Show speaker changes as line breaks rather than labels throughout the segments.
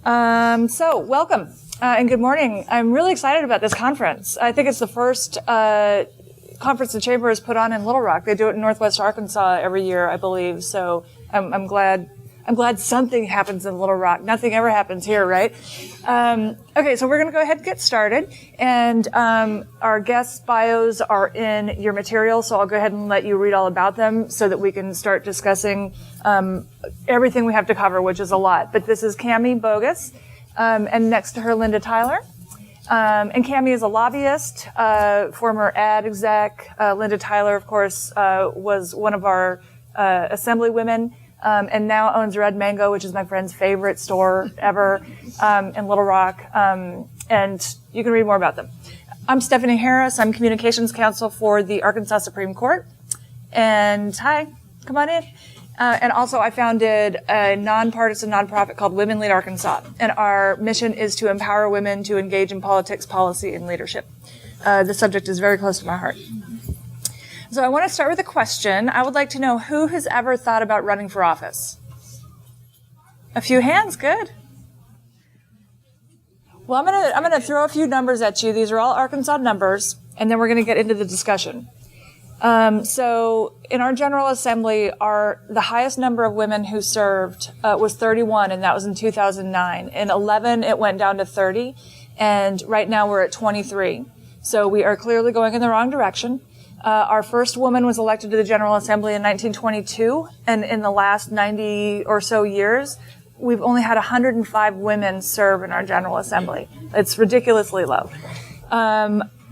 So welcome and good morning. I'm really excited about this conference. I think it's the first conference the Chamber has put on in Little Rock. They do it in Northwest Arkansas every year, I believe. So I'm glad something happens in Little Rock. Nothing ever happens here, right? Okay, so we're going to go ahead and get started. And our guests' bios are in your material, so I'll go ahead and let you read all about them so that we can start discussing everything we have to cover, which is a lot. But this is Cami Bogus, and next to her, Linda Tyler. And Cami is a lobbyist, former ad exec. Linda Tyler, of course, was one of our assembly women. And now owns Red Mango, which is my friend's favorite store ever, in Little Rock. And you can read more about them. I'm Stephanie Harris. I'm communications counsel for the Arkansas Supreme Court. And hi, come on in. And also I founded a nonpartisan nonprofit called Women Lead Arkansas. And our mission is to empower women to engage in politics, policy, and leadership. The subject is very close to my heart. So I want to start with a question. I would like to know who has ever thought about running for office? A few hands, good. Well, I'm going to throw a few numbers at you. These are all Arkansas numbers, and then we're going to get into the discussion. So in our General Assembly, the highest number of women who served was 31, and that was in 2009. In 11, it went down to 30, and right now we're at 23. So we are clearly going in the wrong direction. Our first woman was elected to the General Assembly in 1922, and in the last 90 or so years, we've only had 105 women serve in our General Assembly. It's ridiculously low.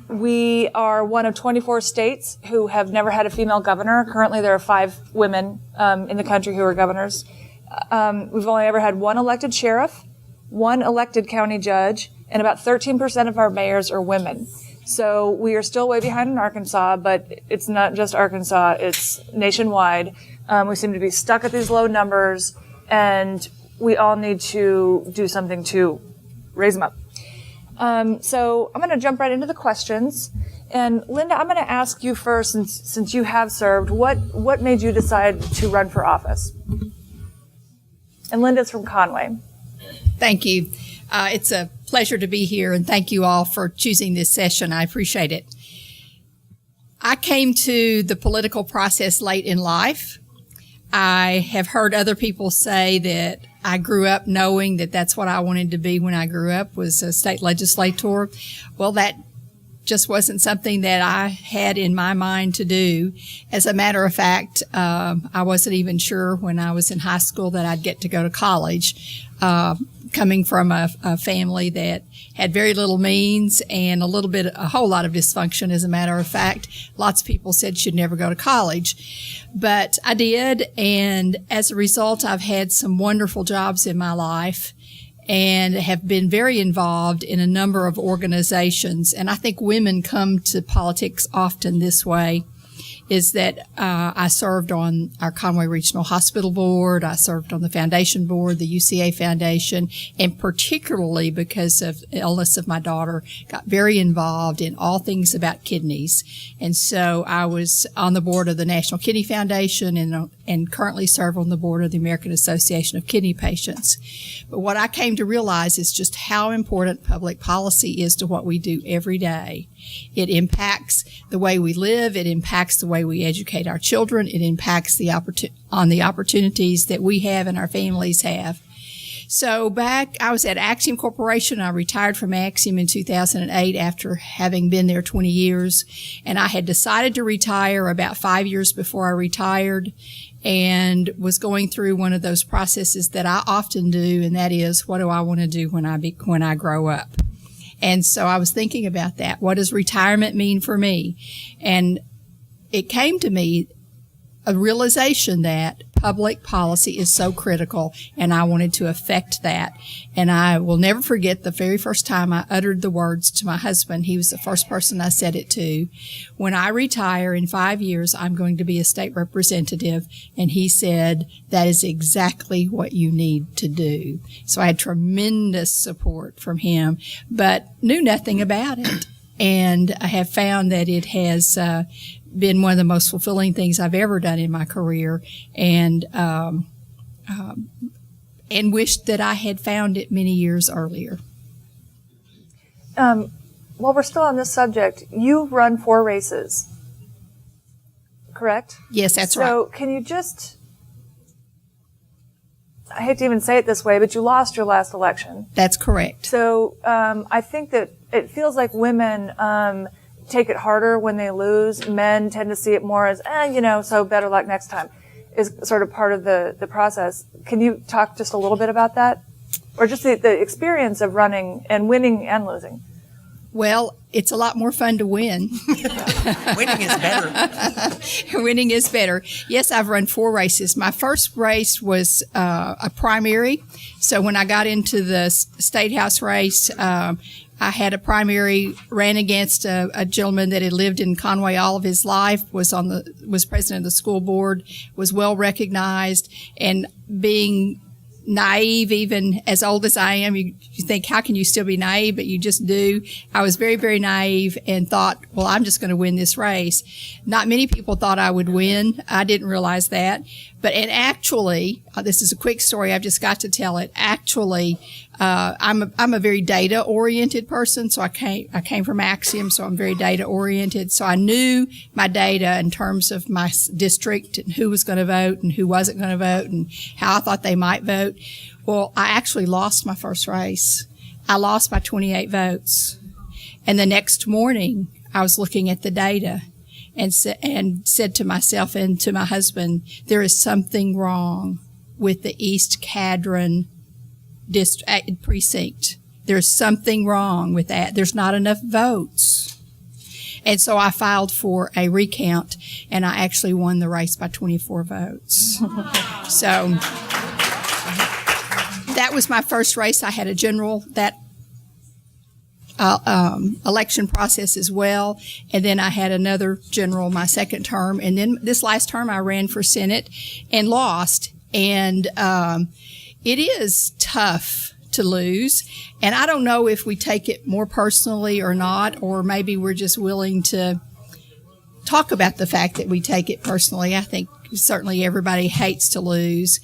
We are one of 24 states who have never had a female governor. Currently, there are 5 women in the country who are governors. We've only ever had one elected sheriff, one elected county judge, and about 13% of our mayors are women. So we are still way behind in Arkansas, but it's not just Arkansas, it's nationwide. We seem to be stuck at these low numbers, and we all need to do something to raise them up. So I'm going to jump right into the questions. And Linda, I'm going to ask you first, since you have served, what made you decide to run for office? And Linda's from Conway.
Thank you. It's a pleasure to be here, and thank you all for choosing this session. I appreciate it. I came to the political process late in life. I have heard other people say that I grew up knowing that that's what I wanted to be when I grew up, was a state legislator. Well, that just wasn't something that I had in my mind to do. As a matter of fact, I wasn't even sure when I was in high school that I'd get to go to college. Coming from a family that had very little means and a whole lot of dysfunction, as a matter of fact. Lots of people said she'd never go to college. But I did, and as a result, I've had some wonderful jobs in my life and have been very involved in a number of organizations. And I think women come to politics often this way, is that I served on our Conway Regional Hospital Board. I served on the foundation board, the UCA Foundation, and particularly because of the illness of my daughter, got very involved in all things about kidneys. And so I was on the board of the National Kidney Foundation and currently serve on the board of the American Association of Kidney Patients. But what I came to realize is just how important public policy is to what we do every day. It impacts the way we live. It impacts the way we educate our children. It impacts the opportunities that we have and our families have. So I was at Axiom Corporation. I retired from Axiom in 2008 after having been there 20 years. And I had decided to retire about 5 years before I retired, and was going through one of those processes that I often do, and that is, what do I want to do when I grow up? And so I was thinking about that. What does retirement mean for me? And it came to me a realization that public policy is so critical, and I wanted to affect that. And I will never forget the very first time I uttered the words to my husband. He was the first person I said it to. When I retire in 5 years, I'm going to be a state representative. And he said, that is exactly what you need to do. So I had tremendous support from him, but knew nothing about it. And I have found that it has been one of the most fulfilling things I've ever done in my career. And and wished that I had found it many years earlier.
While we're still on this subject, you run 4 races, correct?
Yes, that's right.
So can you just, I hate to even say it this way, but you lost your last election.
That's correct.
So I think that it feels like women take it harder when they lose. Men tend to see it more as, so better luck next time, is sort of part of the process. Can you talk just a little bit about that? Or just the experience of running and winning and losing?
Well, it's a lot more fun to win.
Winning is better.
Winning is better. Yes, I've run 4 races. My first race was a primary. So when I got into the State House race, I had a primary, ran against a gentleman that had lived in Conway all of his life, was president of the school board, was well recognized, and being naive, even as old as I am, you think, how can you still be naive? But you just do. I was very, very naive and thought, well, I'm just going to win this race. Not many people thought I would win. I didn't realize that. And actually, this is a quick story. I've just got to tell it. Actually, I'm a very data oriented person. So I came from Axiom. So I'm very data oriented. So I knew my data in terms of my district and who was going to vote and who wasn't going to vote and how I thought they might vote. Well, I actually lost my first race. I lost by 28 votes. And the next morning I was looking at the data and said to myself and to my husband, there is something wrong with the East Cadron precinct. There's something wrong with that. There's not enough votes. And so I filed for a recount, and I actually won the race by 24 votes. So that was my first race. I had a general election process as well. And then I had another general my second term. And then this last term I ran for Senate and lost. And it is tough to lose. And I don't know if we take it more personally or not, or maybe we're just willing to talk about the fact that we take it personally. I think certainly everybody hates to lose.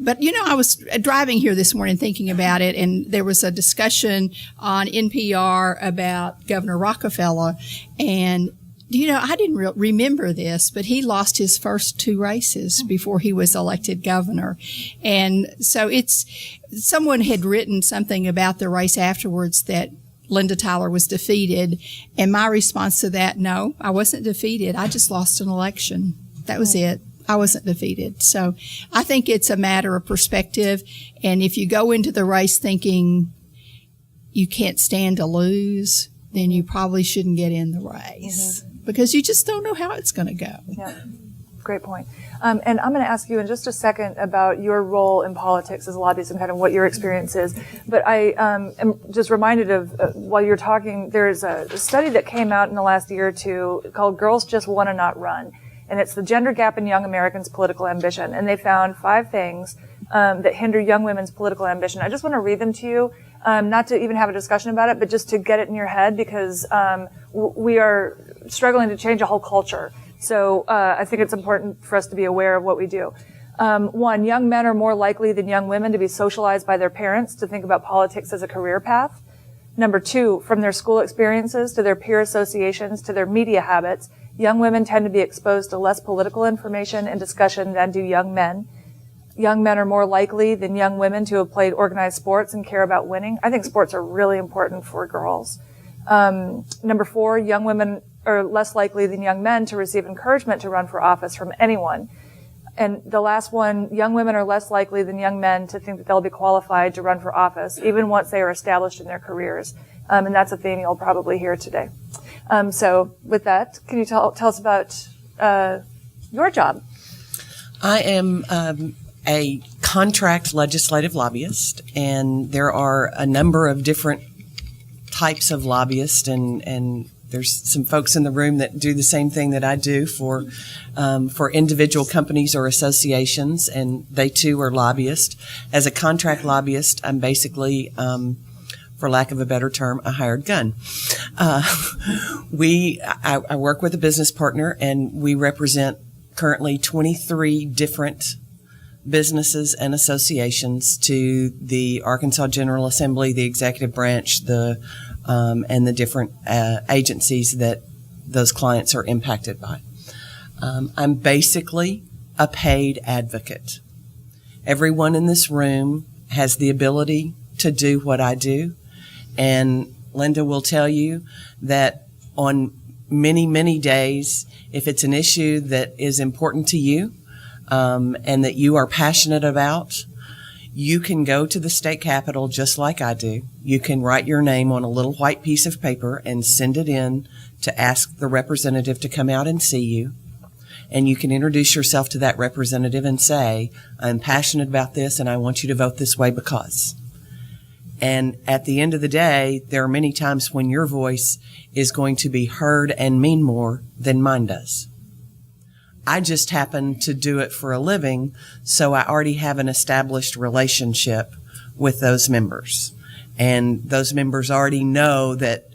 But, I was driving here this morning thinking about it, and there was a discussion on NPR about Governor Rockefeller. And, I didn't remember this, but he lost his first 2 races before he was elected governor. And so someone had written something about the race afterwards that Linda Tyler was defeated. And my response to that, no, I wasn't defeated. I just lost an election. That was it. I wasn't defeated. So I think it's a matter of perspective. And if you go into the race thinking you can't stand to lose, then you probably shouldn't get in the race because you just don't know how it's going to go.
Yeah, great point. And I'm going to ask you in just a second about your role in politics as a lobbyist and kind of what your experience is. But I am just reminded of, while you're talking, there's a study that came out in the last year or two called Girls Just Want to Not Run. And it's the gender gap in young Americans' political ambition. And they found 5 things that hinder young women's political ambition. I just want to read them to you, not to even have a discussion about it, but just to get it in your head, because we are struggling to change a whole culture. So I think it's important for us to be aware of what we do. 1, young men are more likely than young women to be socialized by their parents to think about politics as a career path. Number 2, from their school experiences to their peer associations to their media habits, young women tend to be exposed to less political information and discussion than do young men. Young men are more likely than young women to have played organized sports and care about winning. I think sports are really important for girls. Number 4, young women are less likely than young men to receive encouragement to run for office from anyone. And the last one, young women are less likely than young men to think that they'll be qualified to run for office, even once they are established in their careers. And that's a theme you'll probably hear today. So with that, can you tell us about your job?
I am a contract legislative lobbyist, and there are a number of different types of lobbyists, and there's some folks in the room that do the same thing that I do for individual companies or associations, and they too are lobbyists. As a contract lobbyist, I'm basically for lack of a better term, a hired gun. I work with a business partner, and we represent currently 23 different businesses and associations to the Arkansas General Assembly, the executive branch, and the different agencies that those clients are impacted by. I'm basically a paid advocate. Everyone in this room has the ability to do what I do, and Linda will tell you that on many, many days, if it's an issue that is important to you and that you are passionate about, you can go to the state capitol just like I do. You can write your name on a little white piece of paper and send it in to ask the representative to come out and see you. And you can introduce yourself to that representative and say, I'm passionate about this and I want you to vote this way because. And at the end of the day, there are many times when your voice is going to be heard and mean more than mine does. I just happen to do it for a living, so I already have an established relationship with those members. And those members already know that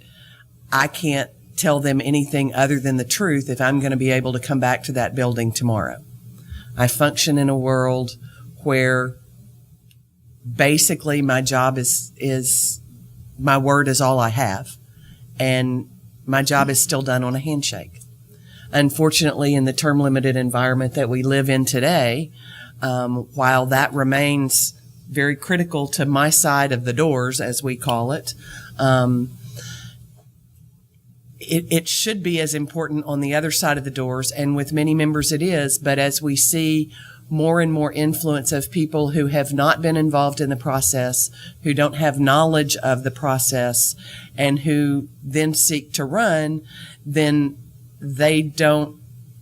I can't tell them anything other than the truth if I'm going to be able to come back to that building tomorrow. I function in a world where basically my job is my word is all I have, and my job is still done on a handshake. Unfortunately, in the term limited environment that we live in today, while that remains very critical to my side of the doors, as we call it, it should be as important on the other side of the doors, and with many members it is, but as we see more and more influence of people who have not been involved in the process, who don't have knowledge of the process, and who then seek to run, then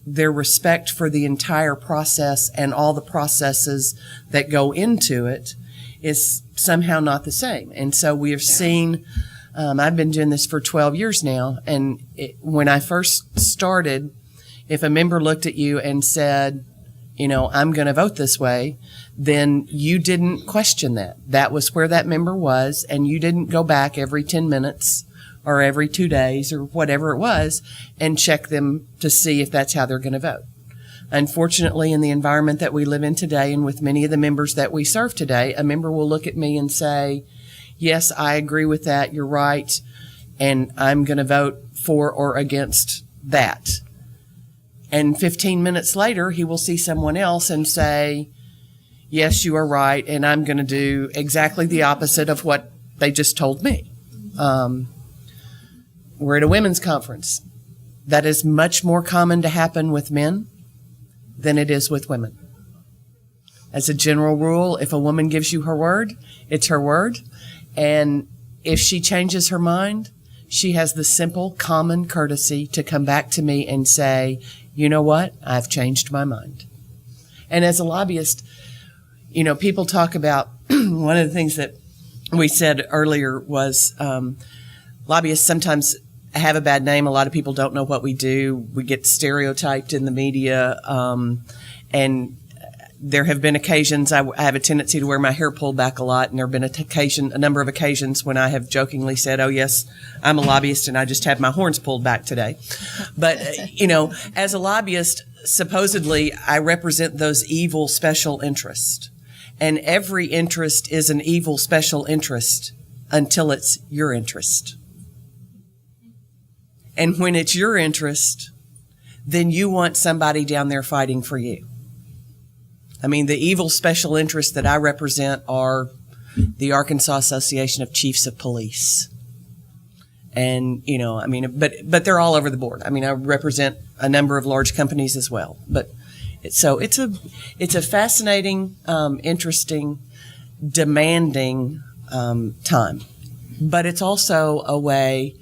their respect for the entire process and all the processes that go into it is somehow not the same. And so we have seen, I've been doing this for 12 years now, and when I first started, if a member looked at you and said, you know, I'm going to vote this way, then you didn't question that. That was where that member was, and you didn't go back every 10 minutes or every 2 days or whatever it was and check them to see if that's how they're going to vote. Unfortunately, in the environment that we live in today and with many of the members that we serve today, a member will look at me and say, yes, I agree with that, you're right, and I'm going to vote for or against that. And 15 minutes later, he will see someone else and say, yes, you are right, and I'm going to do exactly the opposite of what they just told me. We're at a women's conference. That is much more common to happen with men than it is with women. As a general rule, if a woman gives you her word, it's her word. And if she changes her mind, she has the simple, common courtesy to come back to me and say, you know what? I've changed my mind. And as a lobbyist, you know, people talk about one of the things that we said earlier was lobbyists sometimes have a bad name. A lot of people don't know what we do. We get stereotyped in the media. And there have been occasions, I have a tendency to wear my hair pulled back a lot, and there have been a number of occasions when I have jokingly said, oh, yes, I'm a lobbyist and I just have my horns pulled back today. But, you know, as a lobbyist, supposedly I represent those evil special interests. And every interest is an evil special interest until it's your interest. And when it's your interest, then you want somebody down there fighting for you. I mean, the evil special interests that I represent are the Arkansas Association of Chiefs of Police. And, you know, I mean, but they're all over the board. I mean, I represent a number of large companies as well. But so it's a fascinating, interesting, demanding time. But it's also a way,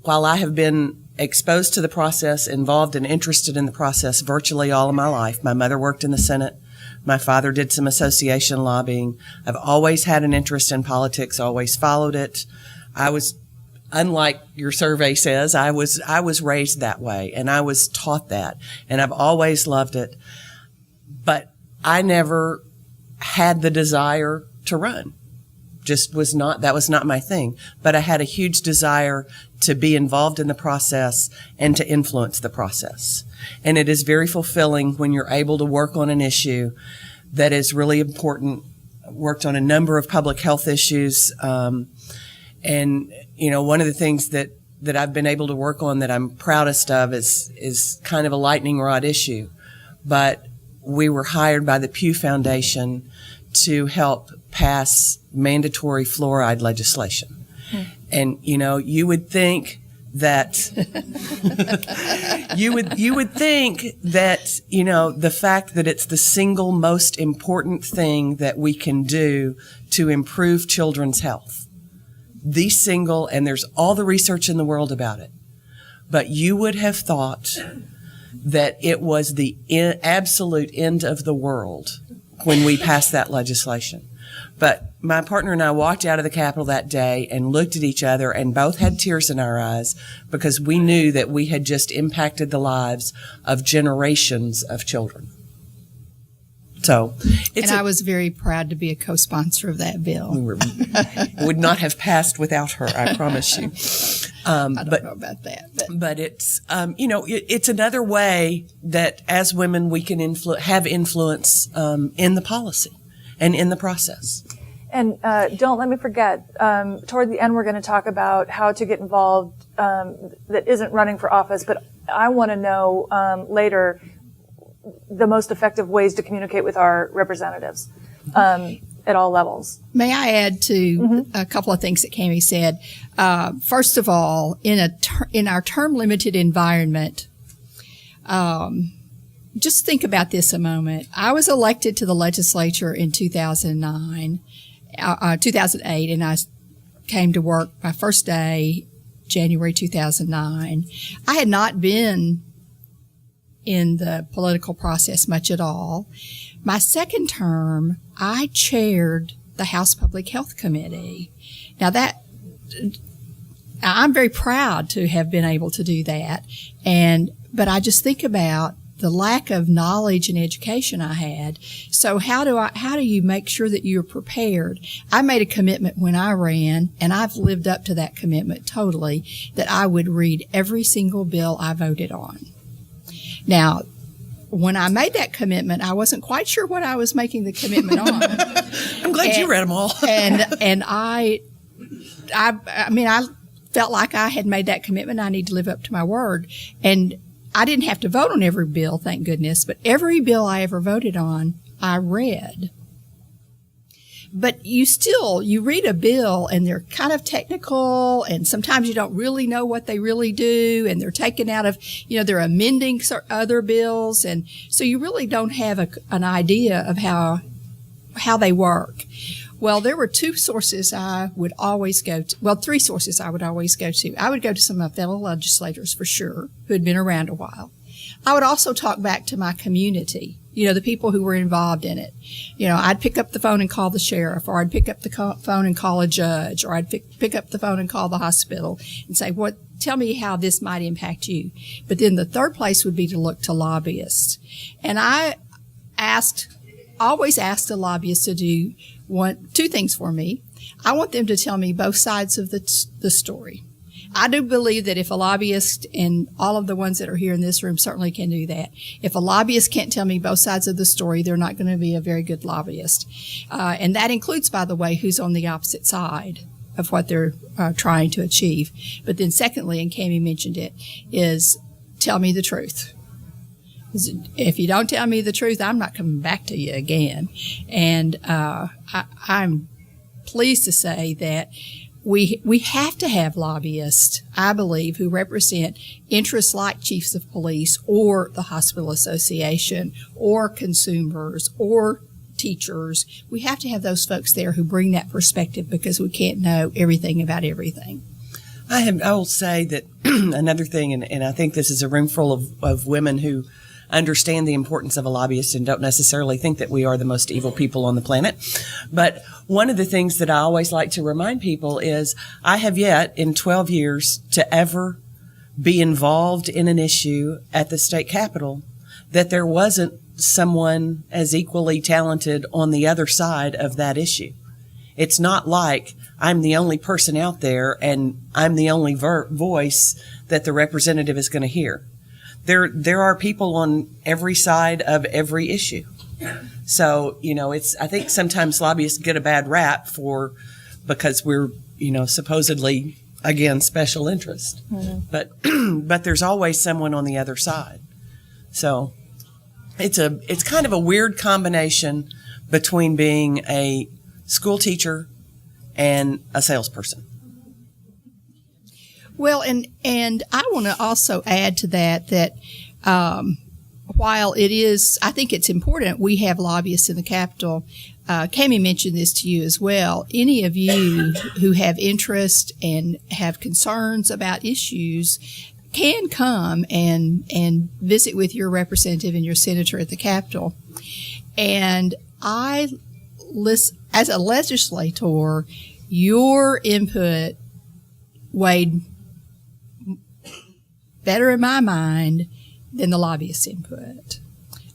while I have been exposed to the process, involved and interested in the process virtually all of my life. My mother worked in the Senate. My father did some association lobbying. I've always had an interest in politics, always followed it. I was, unlike your survey says, I was raised that way, and I was taught that, and I've always loved it. But I never had the desire to run. that was not my thing. But I had a huge desire to be involved in the process and to influence the process. And it is very fulfilling when you're able to work on an issue that is really important. Worked on a number of public health issues. And, one of the things that I've been able to work on that I'm proudest of is kind of a lightning rod issue. But we were hired by the Pew Foundation to help pass mandatory fluoride legislation. And, you would think that you would think that, the fact that it's the single most important thing that we can do to improve children's health. And there's all the research in the world about it. But you would have thought that it was the absolute end of the world when we passed that legislation. But my partner and I walked out of the Capitol that day and looked at each other and both had tears in our eyes because we knew that we had just impacted the lives of generations of children. So,
I was very proud to be a co-sponsor of that bill.
Would not have passed without her, I promise you.
I don't know about that.
But it's, it's another way that as women we can have influence in the policy and in the process.
And don't let me forget, toward the end we're going to talk about how to get involved that isn't running for office, but I want to know later the most effective ways to communicate with our representatives at all levels.
May I add to a couple of things that Cami said? First of all, in our term-limited environment, just think about this a moment. I was elected to the legislature in 2008, and I came to work my first day, January 2009. I had not been in the political process much at all. My second term, I chaired the House Public Health Committee. Now I'm very proud to have been able to do that. But I just think about the lack of knowledge and education I had. So how do you make sure that you're prepared? I made a commitment when I ran, and I've lived up to that commitment totally, that I would read every single bill I voted on. Now, when I made that commitment, I wasn't quite sure what I was making the commitment on.
I'm glad you read them all.
and I felt like I had made that commitment. I need to live up to my word. And I didn't have to vote on every bill, thank goodness, but every bill I ever voted on, I read. But you read a bill and they're kind of technical, and sometimes you don't really know what they really do, and they're taken out of, they're amending other bills, and so you really don't have an idea of how they work. Well, there were two sources I would always go to. Well, three sources I would always go to. I would go to some of my fellow legislators for sure, who had been around a while. I would also talk back to my community, the people who were involved in it. I'd pick up the phone and call the sheriff, or I'd pick up the phone and call a judge, or I'd pick up the phone and call the hospital and say, tell me how this might impact you. But then the third place would be to look to lobbyists. And I always asked the lobbyists to do two things for me. I want them to tell me both sides of the story. I do believe that if a lobbyist, and all of the ones that are here in this room certainly can do that, if a lobbyist can't tell me both sides of the story, they're not going to be a very good lobbyist. And that includes, by the way, who's on the opposite side of what they're trying to achieve. But then secondly, and Cami mentioned it, is tell me the truth. If you don't tell me the truth, I'm not coming back to you again. And I'm pleased to say that we have to have lobbyists, I believe, who represent interests like chiefs of police or the hospital association or consumers or teachers. We have to have those folks there who bring that perspective, because we can't know everything about everything.
I will say that another thing, and I think this is a room full of women who understand the importance of a lobbyist and don't necessarily think that we are the most evil people on the planet. But one of the things that I always like to remind people is I have yet in 12 years to ever be involved in an issue at the state capitol that there wasn't someone as equally talented on the other side of that issue. It's not like I'm the only person out there and I'm the only voice that the representative is going to hear. There are people on every side of every issue. So, I think sometimes lobbyists get a bad rap because we're, supposedly, again, special interest. Mm-hmm. But there's always someone on the other side. So it's kind of a weird combination between being a school teacher and a salesperson.
Well, and I want to also add to that while it is, I think it's important we have lobbyists in the Capitol. Cami mentioned this to you as well. Any of you who have interest and have concerns about issues can come and visit with your representative and your senator at the Capitol. And as a legislator, your input weighed better in my mind than the lobbyist input,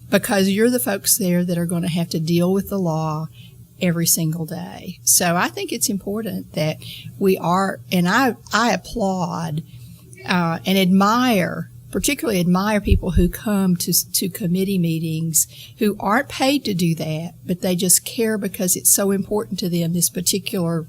because you're the folks there that are going to have to deal with the law every single day. So I think it's important that we are, and I applaud and particularly admire people who come to committee meetings who aren't paid to do that, but they just care because it's so important to them, this particular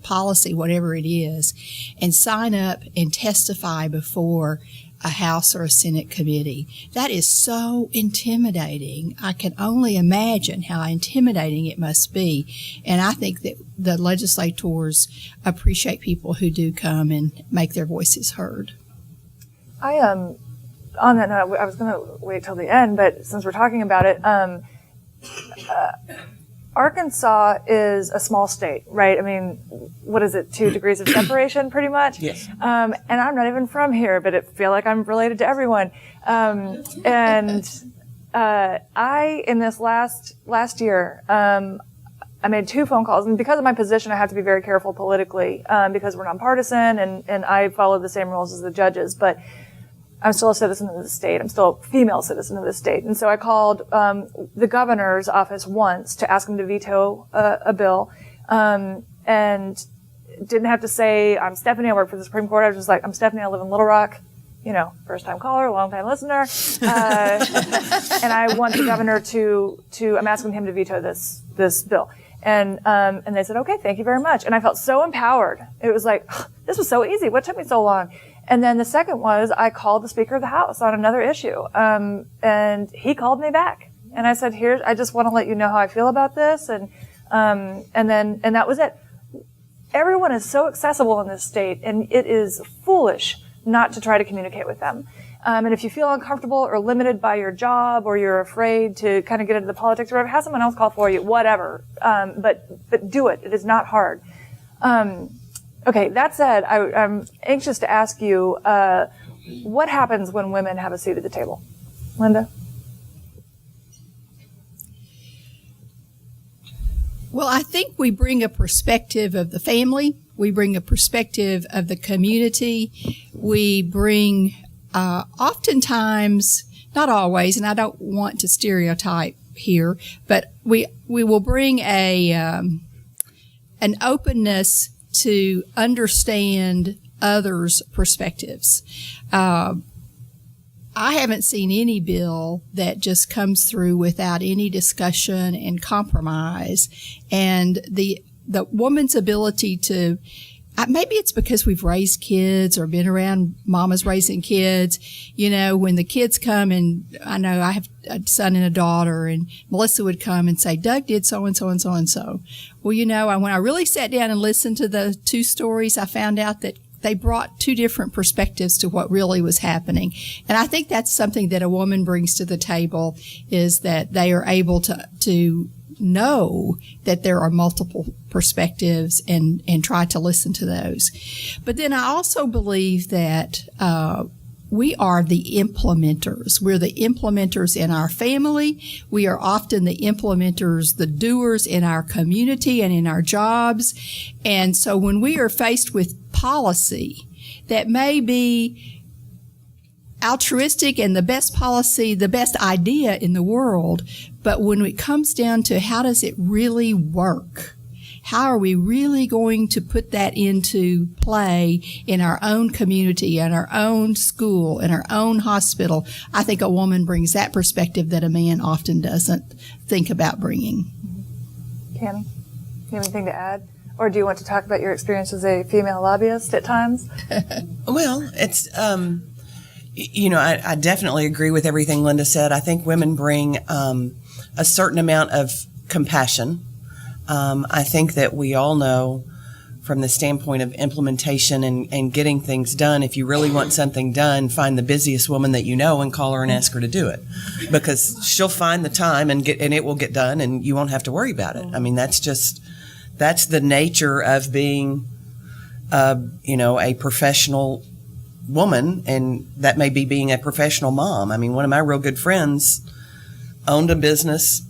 policy, whatever it is, and sign up and testify before a House or a Senate committee. That is so intimidating. I can only imagine how intimidating it must be. And I think that the legislators appreciate people who do come and make their voices heard.
On that note, I was going to wait till the end, but since we're talking about it, Arkansas is a small state, right? I mean, what is it, 2 degrees of separation, pretty much?
Yes.
And I'm not even from here, but I feel like I'm related to everyone. In this last year, I made 2 phone calls, and because of my position, I have to be very careful politically, because we're nonpartisan, and I follow the same rules as the judges, but I'm still a citizen of the state. I'm still a female citizen of the state. And so I called the governor's office once to ask him to veto a bill, and didn't have to say, I'm Stephanie, I work for the Supreme Court. I was just like, I'm Stephanie, I live in Little Rock, first-time caller, long-time listener. And I want the governor I'm asking him to veto this bill. And they said, okay, thank you very much. And I felt so empowered. It was like, this was so easy. What took me so long? And then the second was I called the Speaker of the House on another issue. And he called me back. And I said, I just want to let you know how I feel about this. And that was it. Everyone is so accessible in this state, and it is foolish not to try to communicate with them. And if you feel uncomfortable or limited by your job, or you're afraid to kind of get into the politics or whatever, have someone else call for you, whatever. But do it. It is not hard. Okay, that said, I'm anxious to ask you, what happens when women have a seat at the table? Linda?
Well, I think we bring a perspective of the family. We bring a perspective of the community. We bring, oftentimes, not always, and I don't want to stereotype here, but we will bring an openness to understand others' perspectives. I haven't seen any bill that just comes through without any discussion and compromise. And the woman's ability to, maybe it's because we've raised kids or been around mamas raising kids. When the kids come, and I know I have a son and a daughter, and Melissa would come and say, Doug did so and so and so and so. Well, when I really sat down and listened to the 2 stories, I found out that they brought 2 different perspectives to what really was happening. And I think that's something that a woman brings to the table, is that they are able to know that there are multiple perspectives and try to listen to those. But then I also believe that we are the implementers. We're the implementers in our family. We are often the implementers, the doers in our community and in our jobs. And so when we are faced with policy that may be altruistic and the best policy, the best idea in the world, but when it comes down to how does it really work? how are we really going to put that into play in our own community, in our own school, in our own hospital? I think a woman brings that perspective that a man often doesn't think about bringing.
Cami, you have anything to add? Or do you want to talk about your experience as a female lobbyist at times?
Well, it's, I definitely agree with everything Linda said. I think women bring a certain amount of compassion. I think that we all know from the standpoint of implementation and getting things done, if you really want something done, find the busiest woman that you know and call her and ask her to do it, because she'll find the time and it will get done and you won't have to worry about it. I mean, that's the nature of being, a professional woman, and that may be being a professional mom. I mean, one of my real good friends owned a business,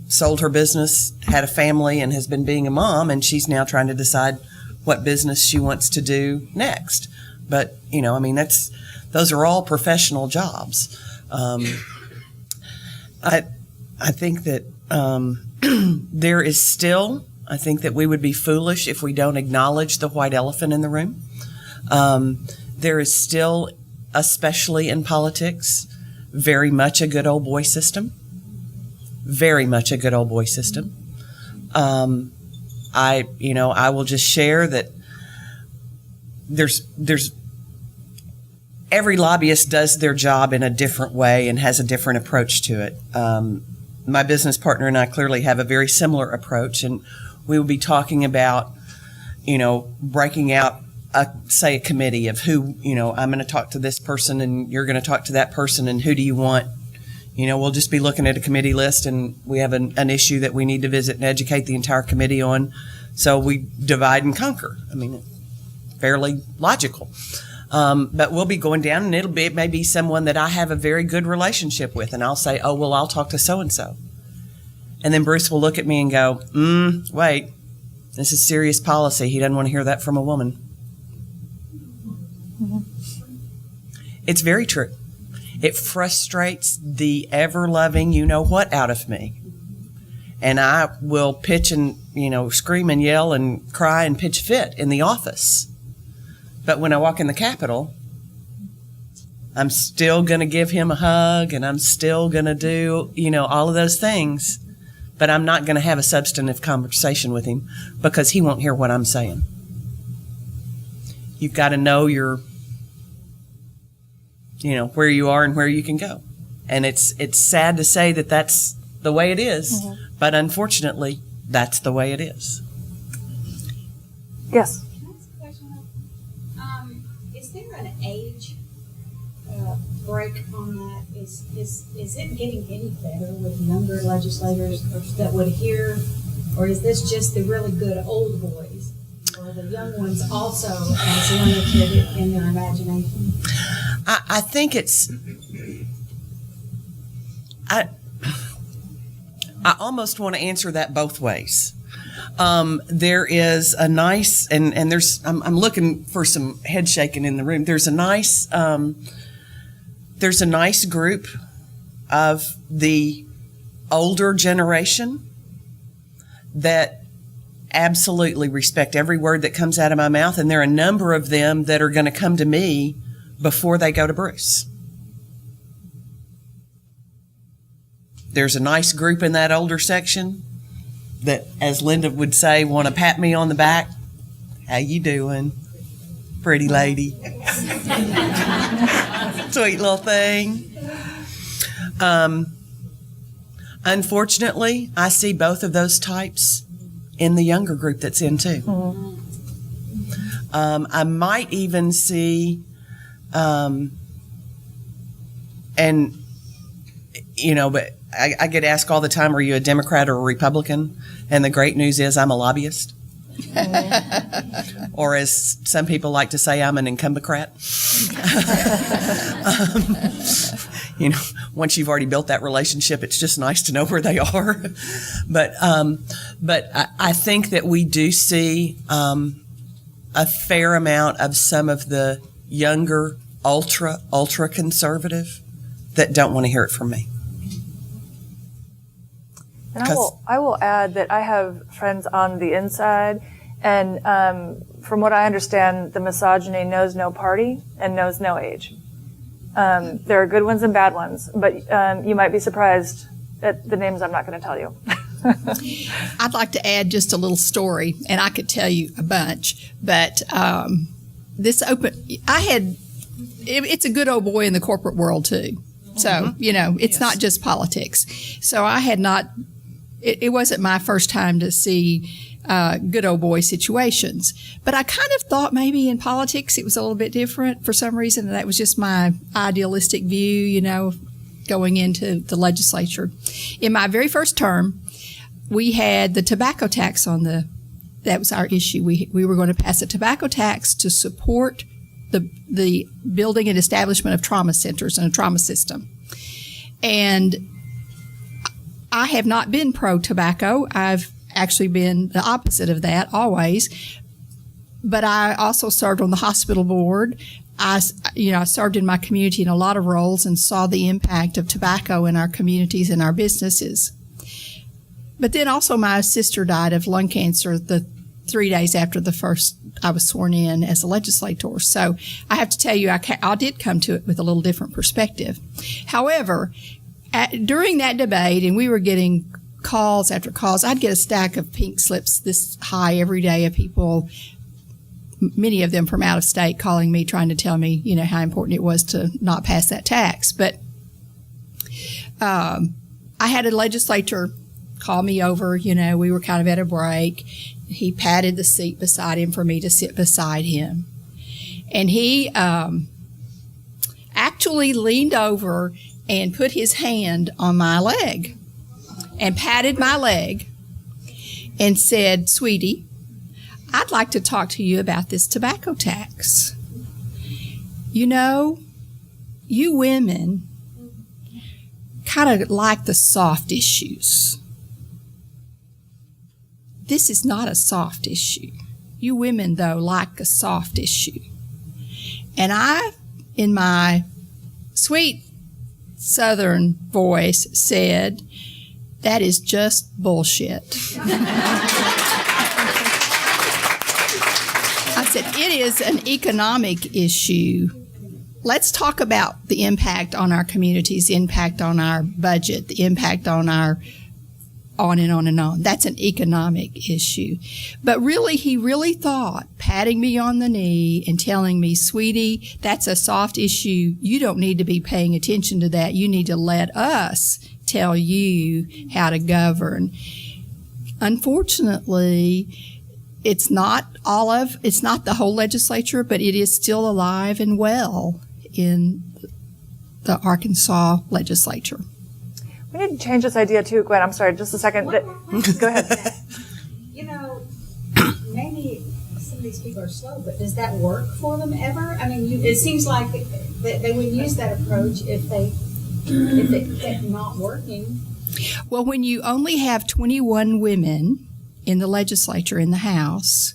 sold her business, had a family, and has been being a mom, and she's now trying to decide what business she wants to do next. But, those are all professional jobs. I think that there is still, I think that we would be foolish if we don't acknowledge the white elephant in the room. There is still, especially in politics, very much a good old boy system. Very much a good old boy system. I will just share that there's every lobbyist does their job in a different way and has a different approach to it. My business partner and I clearly have a very similar approach, and we will be talking about, breaking out a committee of who, I'm going to talk to this person and you're going to talk to that person, and who do you want? We'll just be looking at a committee list, and we have an issue that we need to visit and educate the entire committee on. So we divide and conquer. I mean, fairly logical. But we'll be going down, and it may be someone that I have a very good relationship with, and I'll say, oh, well, I'll talk to so-and-so. And then Bruce will look at me and go, wait, this is serious policy. He doesn't want to hear that from a woman. Mm-hmm. It's very true. It frustrates the ever-loving you-know-what out of me. And I will pitch and, scream and yell and cry and pitch a fit in the office. But when I walk in the Capitol, I'm still going to give him a hug, and I'm still going to do, all of those things. But I'm not going to have a substantive conversation with him because he won't hear what I'm saying. You've got to know where you are and where you can go. And it's sad to say that that's the way it is, mm-hmm. but unfortunately, that's the way it is.
Yes.
Can I ask a question? Is there an age break on that? Is it getting any better with younger legislators that would hear, or is this just the really good old boys? Or the young ones also as limited in their imagination?
I think it's, I almost want to answer that both ways. There is a nice, and there's, I'm looking for some head shaking in the room. There's a nice group of the older generation that absolutely respect every word that comes out of my mouth, and there are a number of them that are going to come to me before they go to Bruce. There's a nice group in that older section that, as Linda would say, want to pat me on the back. How you doing, pretty lady? Sweet little thing. Unfortunately, I see both of those types in the younger group that's in too. Mm-hmm. I might even see, but I get asked all the time, are you a Democrat or a Republican? And the great news is I'm a lobbyist. Or as some people like to say, I'm an incumbent-crat. Once you've already built that relationship, it's just nice to know where they are. But I think that we do see a fair amount of some of the younger, ultra conservative that don't want to hear it from me.
And I will add that I have friends on the inside, and from what I understand, the misogyny knows no party and knows no age. There are good ones and bad ones, but you might be surprised at the names I'm not going to tell you.
I'd like to add just a little story, and I could tell you a bunch, but it's a good old boy in the corporate world too. So, it's not just politics. So it wasn't my first time to see good old boy situations. But I kind of thought maybe in politics it was a little bit different for some reason. That was just my idealistic view, going into the legislature. In my very first term, we had the tobacco tax that was our issue. We were going to pass a tobacco tax to support the building and establishment of trauma centers and a trauma system. And I have not been pro-tobacco. I've actually been the opposite of that always. But I also served on the hospital board. I served in my community in a lot of roles and saw the impact of tobacco in our communities and our businesses. But then also my sister died of lung cancer the 3 days after I was sworn in as a legislator. So I have to tell you, I did come to it with a little different perspective. However, during that debate, and we were getting calls after calls, I'd get a stack of pink slips this high every day of people, many of them from out of state, calling me, trying to tell me, how important it was to not pass that tax. But I had a legislator call me over, we were kind of at a break. He patted the seat beside him for me to sit beside him. And he actually leaned over and put his hand on my leg and patted my leg and said, "Sweetie, I'd like to talk to you about this tobacco tax. You women kind of like the soft issues. This is not a soft issue. You women, though, like a soft issue." And I, in my sweet Southern voice, said, "That is just bullshit." I said, "It is an economic issue. Let's talk about the impact on our communities, the impact on our budget, the impact on our on and on and on. That's an economic issue." But really, he really thought patting me on the knee and telling me, "Sweetie, that's a soft issue. You don't need to be paying attention to that. You need to let us tell you how to govern." Unfortunately, it's not the whole legislature, but it is still alive and well in the Arkansas legislature.
We need to change this idea too, Gwen. I'm sorry, just a second. Go ahead.
Maybe some of these people are slow, but does that work for them ever? I mean, it seems like they would use that approach if it's not working.
Well, when you only have 21 women in the legislature, in the House,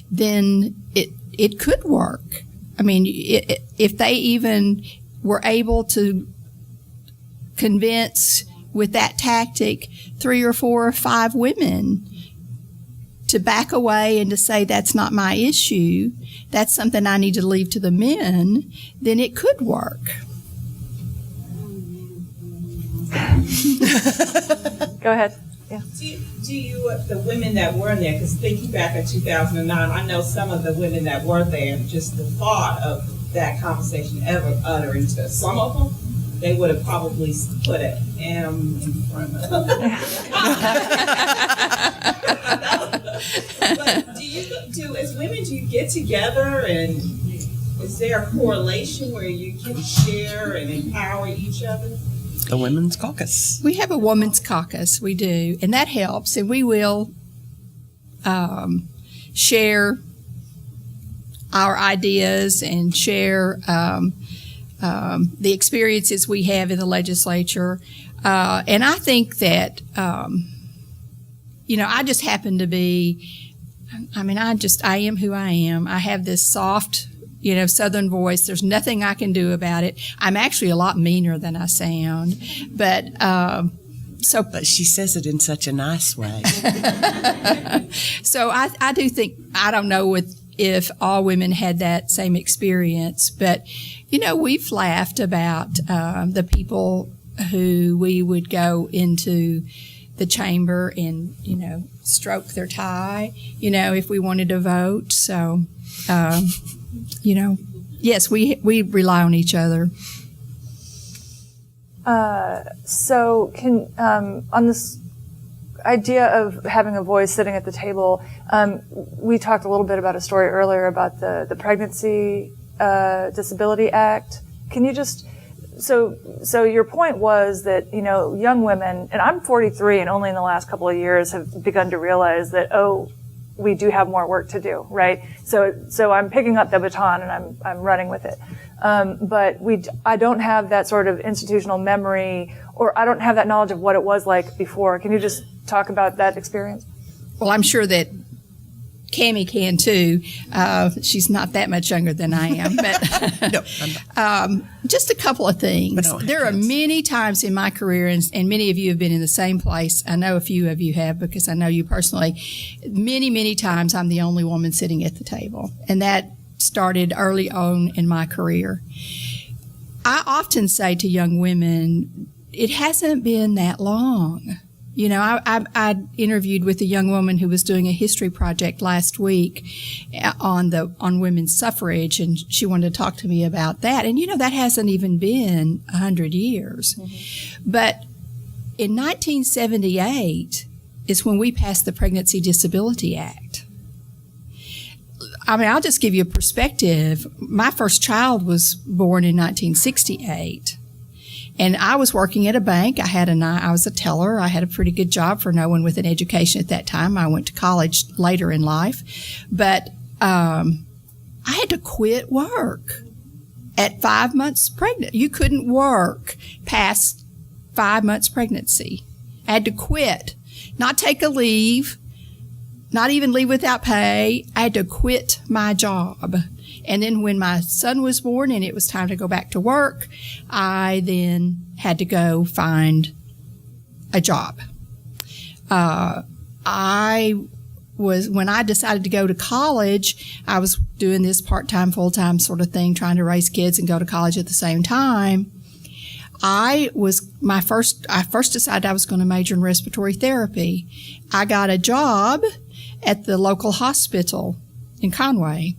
then it could work. I mean, if they even were able to convince with that tactic 3 or 4 or 5 women to back away and to say, "That's not my issue, that's something I need to leave to the men," then it could work.
Go ahead. Yeah.
Do you, the women that were in there, because thinking back in 2009, I know some of the women that were there, just the thought of that conversation ever uttering to some of them, they would have probably put an M in front of them. But as women, do you get together, and is there a correlation where you can share and empower each other?
The Women's Caucus.
We have a women's caucus, we do, and that helps, and we will share our ideas and share the experiences we have in the legislature. And I think that, I just happen to be, I am who I am. I have this soft, Southern voice. There's nothing I can do about it. I'm actually a lot meaner than I sound. But
But she says it in such a nice way.
So I do think, I don't know if all women had that same experience, but, we've laughed about the people who we would go into the chamber and, stroke their tie, if we wanted to vote. So, yes, we rely on each other.
So on this idea of having a voice sitting at the table, we talked a little bit about a story earlier about the Pregnancy Disability Act. Can you just, so your point was that, young women, and I'm 43 and only in the last couple of years have begun to realize that, we do have more work to do, right? So I'm picking up the baton and I'm running with it. But I don't have that sort of institutional memory, or I don't have that knowledge of what it was like before. Can you just talk about that experience?
Well, I'm sure that Cammie can too. She's not that much younger than I am, but
No, I'm not.
just a couple of things.
But I don't have
There are
kids.
many times in my career, and many of you have been in the same place. I know a few of you have because I know you personally. Many, many times I'm the only woman sitting at the table, and that started early on in my career. I often say to young women, it hasn't been that long. I interviewed with a young woman who was doing a history project last week on women's suffrage, and she wanted to talk to me about that. And that hasn't even been 100 years. Mm-hmm. But in 1978 is when we passed the Pregnancy Disability Act. I mean, I'll just give you a perspective. My first child was born in 1968. And I was working at a bank. I was a teller. I had a pretty good job for no one with an education at that time. I went to college later in life. But I had to quit work at 5 months pregnant. You couldn't work past 5 months pregnancy. I had to quit, not take a leave, not even leave without pay. I had to quit my job. And then when my son was born and it was time to go back to work, I then had to go find a job. When I decided to go to college, I was doing this part-time, full-time sort of thing, trying to raise kids and go to college at the same time. I first decided I was going to major in respiratory therapy. I got a job at the local hospital in Conway.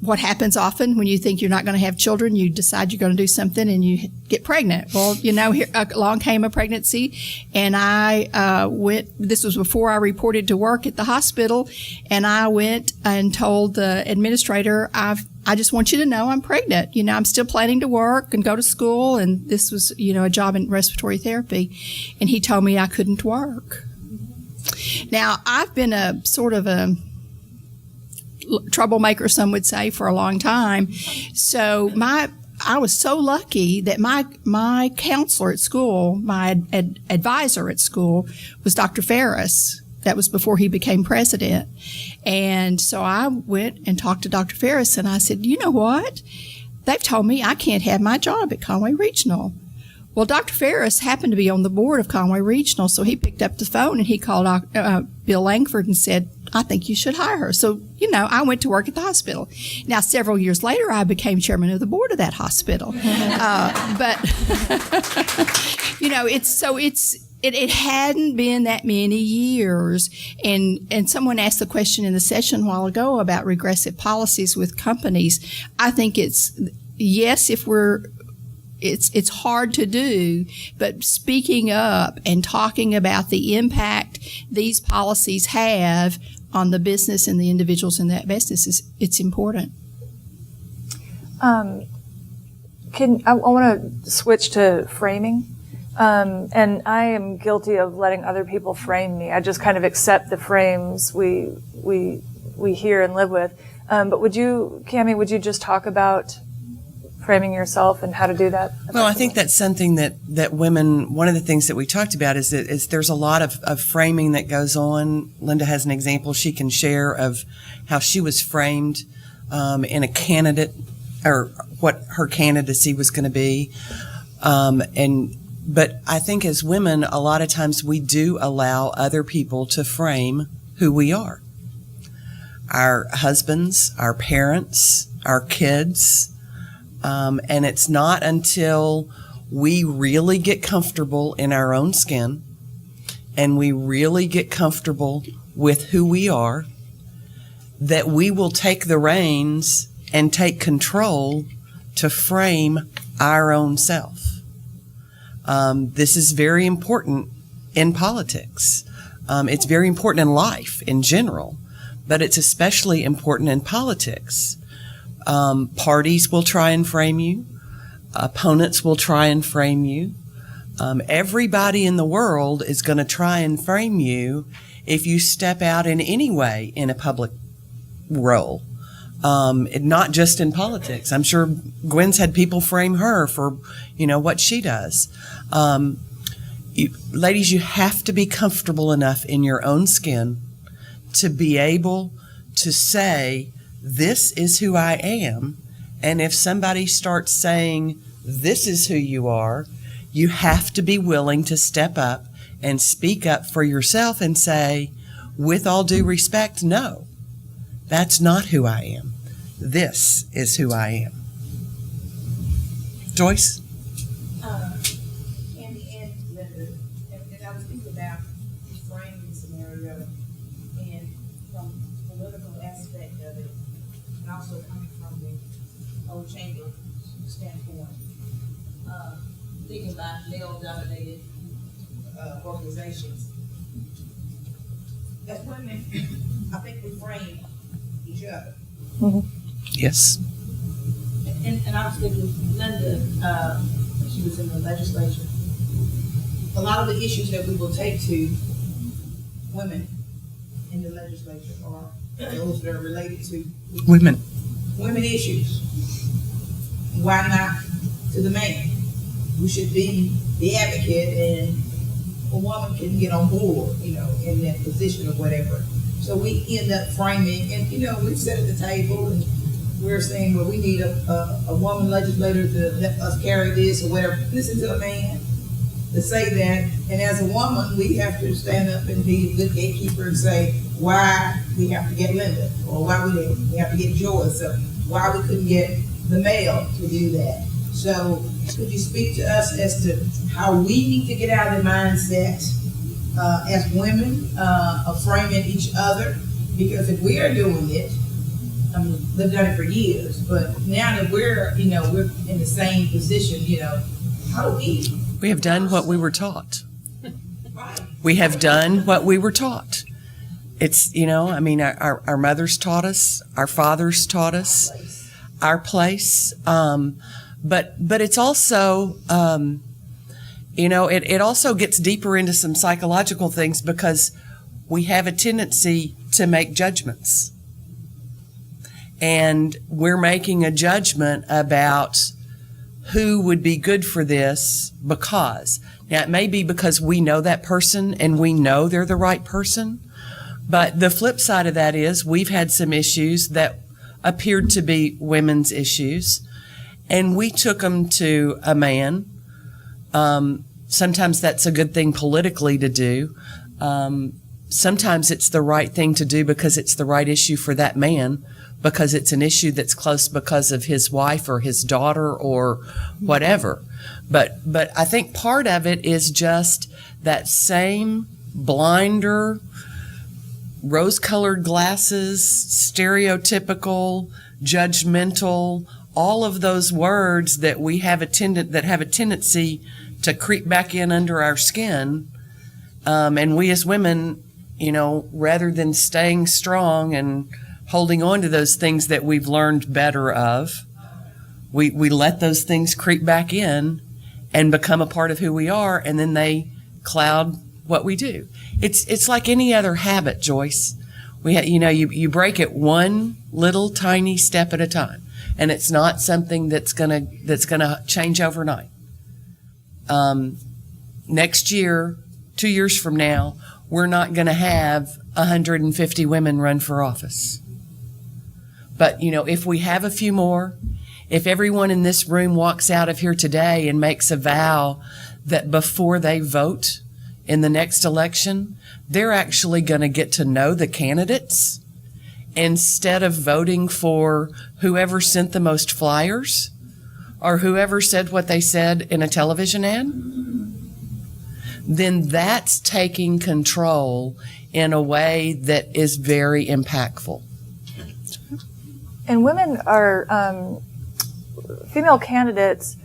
What happens often when you think you're not going to have children, you decide you're going to do something and you get pregnant. Well, here along came a pregnancy, and I went. This was before I reported to work at the hospital, and I went and told the administrator, I just want you to know I'm pregnant. I'm still planning to work and go to school, and this was, a job in respiratory therapy, and he told me I couldn't work. Now, I've been a sort of a troublemaker, some would say, for a long time. So I was so lucky that my counselor at school, my advisor at school, was Dr. Ferris. That was before he became president. And so I went and talked to Dr. Ferris, and I said, you know what? They've told me I can't have my job at Conway Regional. Well, Dr. Ferris happened to be on the board of Conway Regional, so he picked up the phone and he called Bill Langford and said, I think you should hire her. So, I went to work at the hospital. Now, several years later, I became chairman of the board of that hospital. It hadn't been that many years. And someone asked the question in the session a while ago about regressive policies with companies. I think it's hard to do, but speaking up and talking about the impact these policies have on the business and the individuals in that business it's important.
I want to switch to framing. And I am guilty of letting other people frame me. I just kind of accept the frames we hear and live with. But Cammie, would you just talk about framing yourself and how to do that?
Well, I think that's something that women, one of the things that we talked about is there's a lot of framing that goes on. Linda has an example she can share of how she was framed in a candidate, or what her candidacy was going to be. And But I think as women, a lot of times we do allow other people to frame who we are. Our husbands, our parents, our kids. And it's not until we really get comfortable in our own skin and we really get comfortable with who we are that we will take the reins and take control to frame our own self. This is very important in politics. It's very important in life in general, but it's especially important in politics. Parties will try and frame you. Opponents will try and frame you. Everybody in the world is going to try and frame you if you step out in any way in a public role. Not just in politics. I'm sure Gwen's had people frame her for, what she does. Ladies, you have to be comfortable enough in your own skin to be able to say, this is who I am. And if somebody starts saying, this is who you are, you have to be willing to step up and speak up for yourself and say, with all due respect, no, that's not who I am. This is who I am. Joyce?
Candy and Linda, and I was thinking about the framing scenario and from the political aspect of it, and also coming from the old chamber standpoint, thinking about male-dominated organizations. As women, I think we frame each other.
Yes.
And I was thinking, Linda, when she was in the legislature, a lot of the issues that we will take to women in the legislature are those that are related to
Women.
women issues. Why not to the man, who should be the advocate, and a woman can get on board, in that position or whatever. So we end up framing, and we sit at the table and we're saying, well, we need a woman legislator to let us carry this or whatever. Listen to a man to say that, and as a woman, we have to stand up and be a good gatekeeper and say why we have to get Linda, or why we have to get Joyce, or why we couldn't get the male to do that. So could you speak to us as to how we need to get out of the mindset as women of framing each other? Because if we are doing it, they've done it for years, but now that we're in the same position, how do we?
We have done what we were taught.
Right.
We have done what we were taught. It's, our mothers taught us, our fathers taught us, our place. But it's also, it also gets deeper into some psychological things because we have a tendency to make judgments. And we're making a judgment about who would be good for this because. Now, it may be because we know that person and we know they're the right person. But the flip side of that is we've had some issues that appeared to be women's issues, and we took them to a man. Sometimes that's a good thing politically to do. Sometimes it's the right thing to do because it's the right issue for that man, because it's an issue that's close because of his wife or his daughter or whatever. But I think part of it is just that same blinder, rose-colored glasses, stereotypical, judgmental, all of those words that we have a tendency to creep back in under our skin. And we as women, rather than staying strong and holding on to those things that we've learned better of, we let those things creep back in and become a part of who we are, and then they cloud what we do. It's like any other habit, Joyce. You break it one little tiny step at a time, and it's not something that's gonna change overnight. Next year, 2 years from now, we're not gonna have 150 women run for office. But, if we have a few more, if everyone in this room walks out of here today and makes a vow that before they vote in the next election, they're actually going to get to know the candidates instead of voting for whoever sent the most flyers or whoever said what they said in a television ad, then that's taking control in a way that is very impactful.
And women are, female candidates,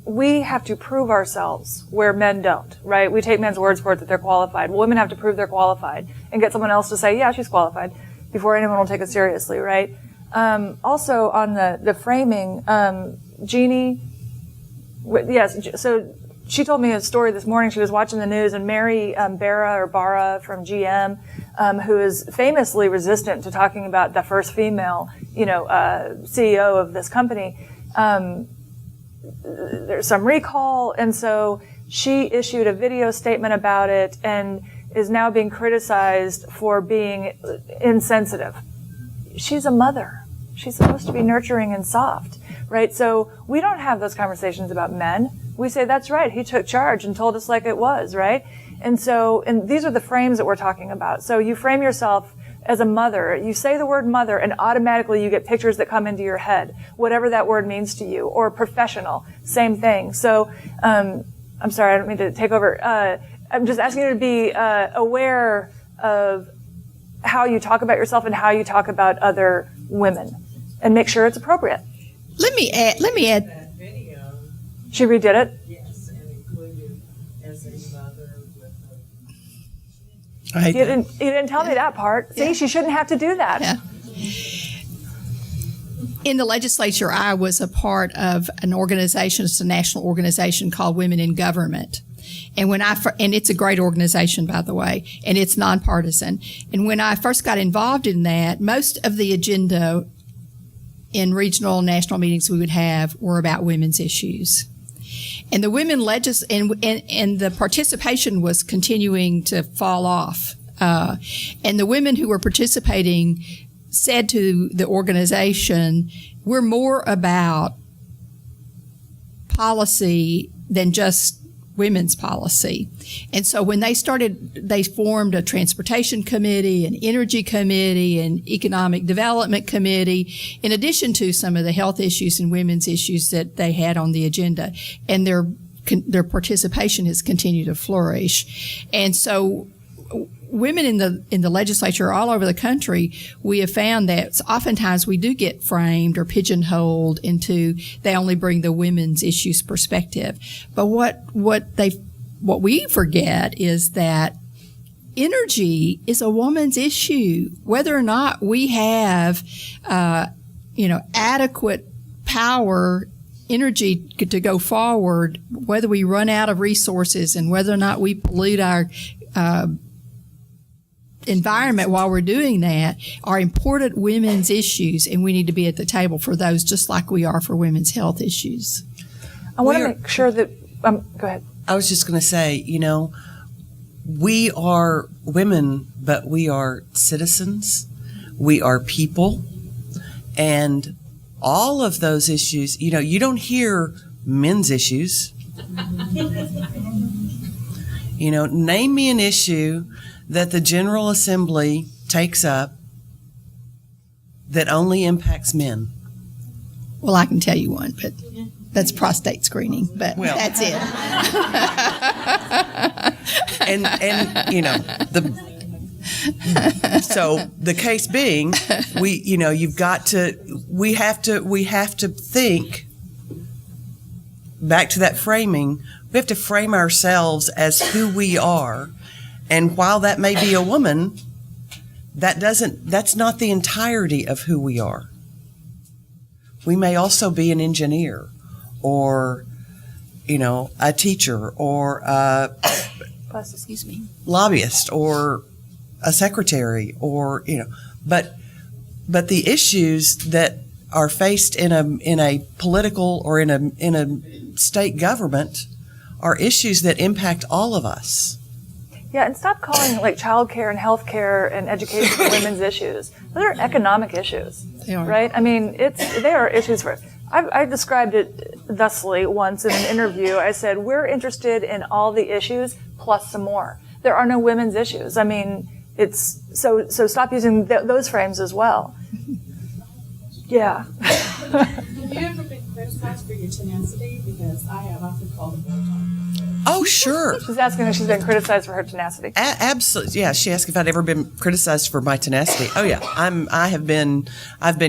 we have to prove ourselves where men don't, right? We take men's words for it that they're qualified. Women have to prove they're qualified and get someone else to say, yeah, she's qualified, before anyone will take it seriously, right? Also on the framing, Jeannie, yes, so she told me a story this morning. She was watching the news, and Mary Barra from GM, who is famously resistant to talking about the first female, CEO of this company. There's some recall, and so she issued a video statement about it and is now being criticized for being insensitive. She's a mother. She's supposed to be nurturing and soft, right? So we don't have those conversations about men. We say, that's right, he took charge and told us like it was, right? And these are the frames that we're talking about. So you frame yourself as a mother. You say the word mother, and automatically you get pictures that come into your head, whatever that word means to you. Or professional, same thing. So I'm sorry, I don't mean to take over. I'm just asking you to be aware of how you talk about yourself and how you talk about other women, and make sure it's appropriate.
Let me add.
That video,
She redid it.
yes, and included as a mother with a.
I hate
You
that.
didn't tell me that part. See, she shouldn't have to do that.
Yeah. In the legislature, I was a part of an organization. It's a national organization called Women in Government. And and it's a great organization, by the way, and it's nonpartisan. And when I first got involved in that, most of the agenda in regional and national meetings we would have were about women's issues. And the women and the participation was continuing to fall off. And the women who were participating said to the organization, we're more about policy than just women's policy. And so when they formed a transportation committee, an energy committee, an economic development committee, in addition to some of the health issues and women's issues that they had on the agenda. And their participation has continued to flourish. And so women in the legislature all over the country, we have found that oftentimes we do get framed or pigeonholed into they only bring the women's issues perspective. But what we forget is that energy is a woman's issue. Whether or not we have adequate power, energy to go forward, whether we run out of resources and whether or not we pollute our environment while we're doing that, are important women's issues, and we need to be at the table for those just like we are for women's health issues.
I want to make sure that, go ahead.
I was just going to say, we are women, but we are citizens. We are people. And all of those issues, you don't hear men's issues. Name me an issue that the General Assembly takes up that only impacts men.
Well, I can tell you one, but that's prostate screening, but that's it.
And so the case being, we have to think back to that framing. We have to frame ourselves as who we are. And while that may be a woman, that's not the entirety of who we are. We may also be an engineer or, a teacher or a lobbyist or a secretary or, but the issues that are faced in a political or in a state government are issues that impact all of us.
Yeah, and stop calling like childcare and healthcare and education women's issues. Those are economic issues,
They are.
right? I mean, they are issues for. I described it thusly once in an interview. I said, we're interested in all the issues plus some more. There are no women's issues. I mean, it's so stop using those frames as well. Yeah.
Have you ever been criticized for your tenacity? Because I have often called it bulldog.
Oh, sure.
She's asking if she's been criticized for her tenacity.
Absolutely. Yeah. She asked if I'd ever been criticized for my tenacity. Oh yeah. I've been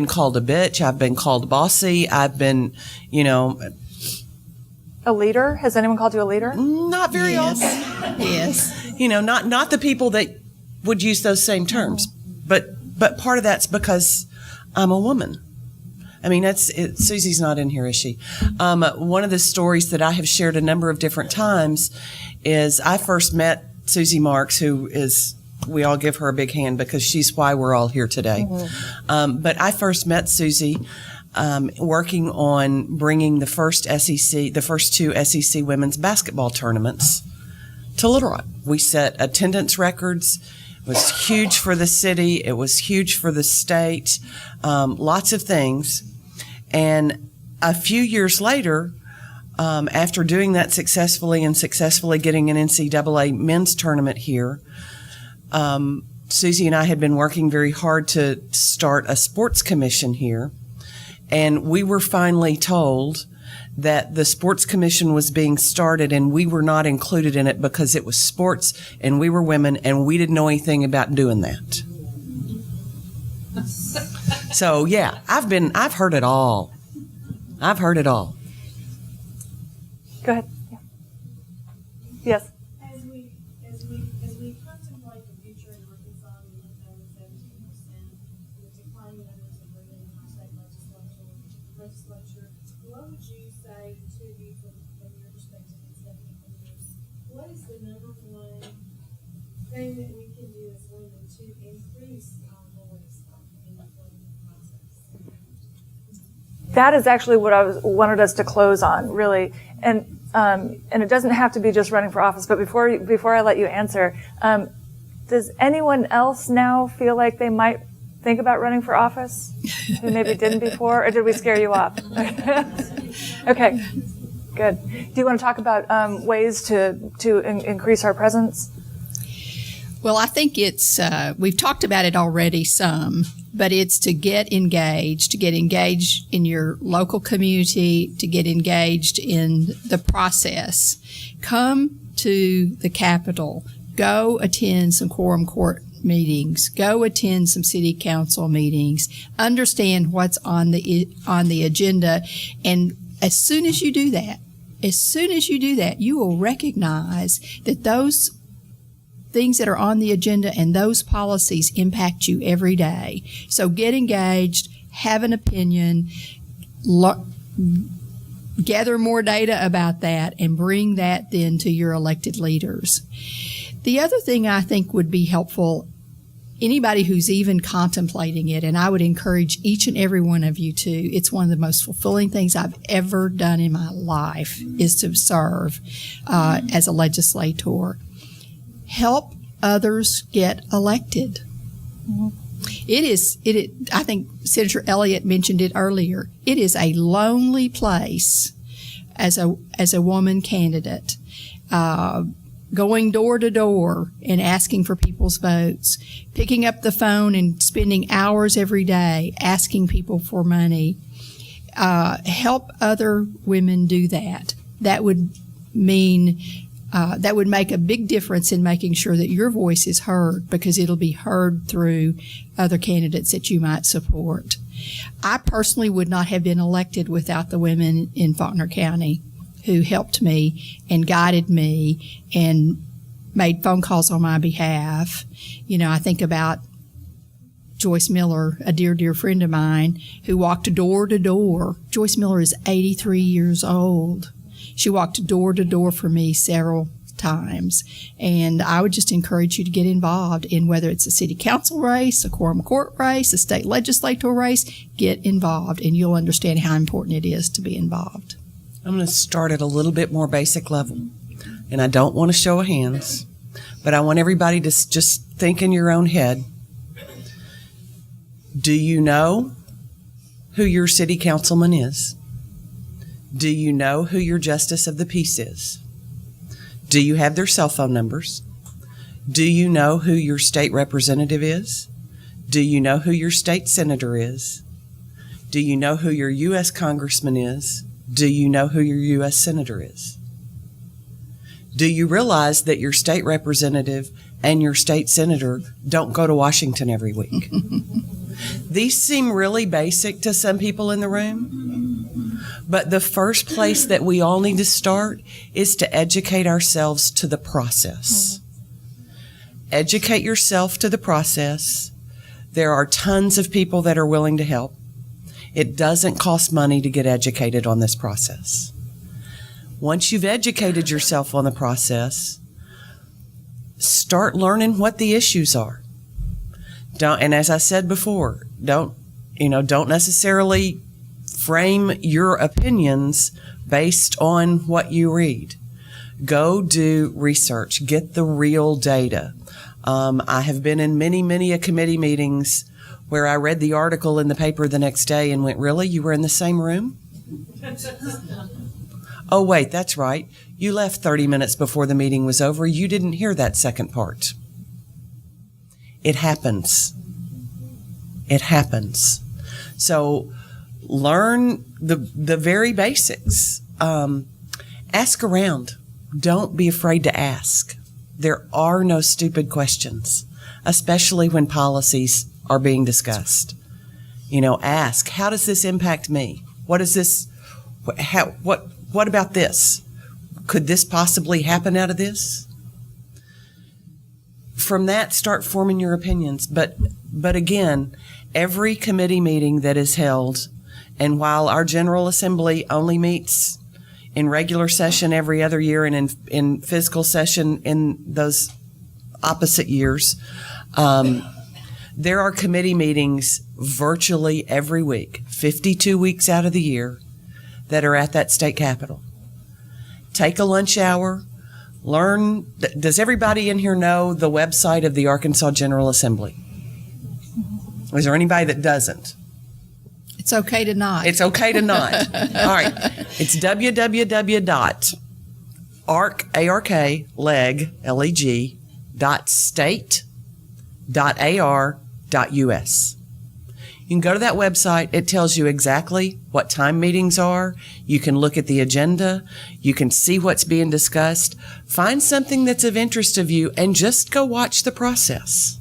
called a bitch. I've been called bossy. I've been,
A leader? Has anyone called you a leader?
not very
Yes.
often.
Yes.
Not the people that would use those same terms, but part of that's because I'm a woman. I mean, Susie's not in here, is she? One of the stories that I have shared a number of different times is I first met Susie Marks, who is, we all give her a big hand because she's why we're all here today. Mm-hmm. But I first met Susie working on bringing the first two SEC women's basketball tournaments to Little Rock. We set attendance records. It was huge for the city. It was huge for the state. Lots of things. And a few years later, after doing that successfully and successfully getting an NCAA men's tournament here, Susie and I had been working very hard to start a sports commission here. And we were finally told that the sports commission was being started and we were not included in it because it was sports and we were women and we didn't know anything about doing that. So yeah, I've heard it all. I've heard it all.
Go ahead. Yeah. Yes.
As we contemplate the future in Arkansas, we look at 17%, the declining numbers of women in our state legislature. What would you say to you from your perspective in 17 years? What is the number one thing that we can do as women to increase our voice in the political process?
That is actually what I wanted us to close on, really. And it doesn't have to be just running for office, but before I let you answer, does anyone else now feel like they might think about running for office who maybe didn't before, or did we scare you off? Okay, good. Do you want to talk about ways to increase our presence?
Well, I think it's, we've talked about it already some, but it's to get engaged in your local community, to get engaged in the process. Come to the Capitol, go attend some quorum court meetings, go attend some city council meetings, understand what's on the agenda. And as soon as you do that, you will recognize that those things that are on the agenda and those policies impact you every day. So get engaged, have an opinion, gather more data about that, and bring that then to your elected leaders. The other thing I think would be helpful, anybody who's even contemplating it, and I would encourage each and every one of you to, it's one of the most fulfilling things I've ever done in my life is to serve as a legislator. Help others get elected. Mm-hmm. I think Senator Elliott mentioned it earlier. It is a lonely place as a woman candidate, going door to door and asking for people's votes, picking up the phone and spending hours every day asking people for money. Help other women do that. That would mean that would make a big difference in making sure that your voice is heard, because it'll be heard through other candidates that you might support. I personally would not have been elected without the women in Faulkner County who helped me and guided me and made phone calls on my behalf. You know, I think about Joyce Miller, a dear, dear friend of mine, who walked door to door. Joyce Miller is 83 years old. She walked door to door for me several times. And I would just encourage you to get involved in whether it's a city council race, a quorum court race, a state legislature race. Get involved, and you'll understand how important it is to be involved.
I'm going to start at a little bit more basic level. And I don't want to show of hands, but I want everybody to just think in your own head. Do you know who your city councilman is? Do you know who your justice of the peace is? Do you have their cell phone numbers? Do you know who your state representative is? Do you know who your state senator is? Do you know who your U.S. congressman is? Do you know who your U.S. senator is? Do you realize that your state representative and your state senator don't go to Washington every week? These seem really basic to some people in the room, but the first place that we all need to start is to educate ourselves to the process. Educate yourself to the process. There are tons of people that are willing to help. It doesn't cost money to get educated on this process. Once you've educated yourself on the process, start learning what the issues are. And as I said before, don't necessarily frame your opinions based on what you read. Go do research. Get the real data. I have been in many committee meetings where I read the article in the paper the next day and went, really? You were in the same room? Oh, wait, that's right. You left 30 minutes before the meeting was over. You didn't hear that second part. It happens. It happens. So learn the very basics. Ask around. Don't be afraid to ask. There are no stupid questions, especially when policies are being discussed. Ask, how does this impact me? What is this? What about this? Could this possibly happen out of this? From that, start forming your opinions. But again, every committee meeting that is held, and while our General Assembly only meets in regular session every other year and in fiscal session in those opposite years, there are committee meetings virtually every week, 52 weeks out of the year, that are at that state capitol. Take a lunch hour. Learn. Does everybody in here know the website of the Arkansas General Assembly? Is there anybody that doesn't?
It's okay to not.
It's okay to not. All right. It's www.ark.state.ar.us. You can go to that website. It tells you exactly what time meetings are. You can look at the agenda. You can see what's being discussed. Find something that's of interest of you and just go watch the process.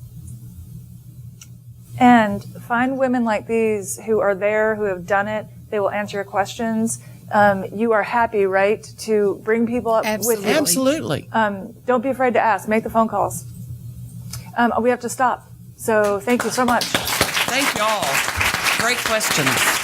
And find women like these who are there, who have done it. They will answer your questions. You are happy, right, to bring people up with you.
Absolutely.
Don't be afraid to ask. Make the phone calls. We have to stop. So thank you so much.
Thank you all. Great questions.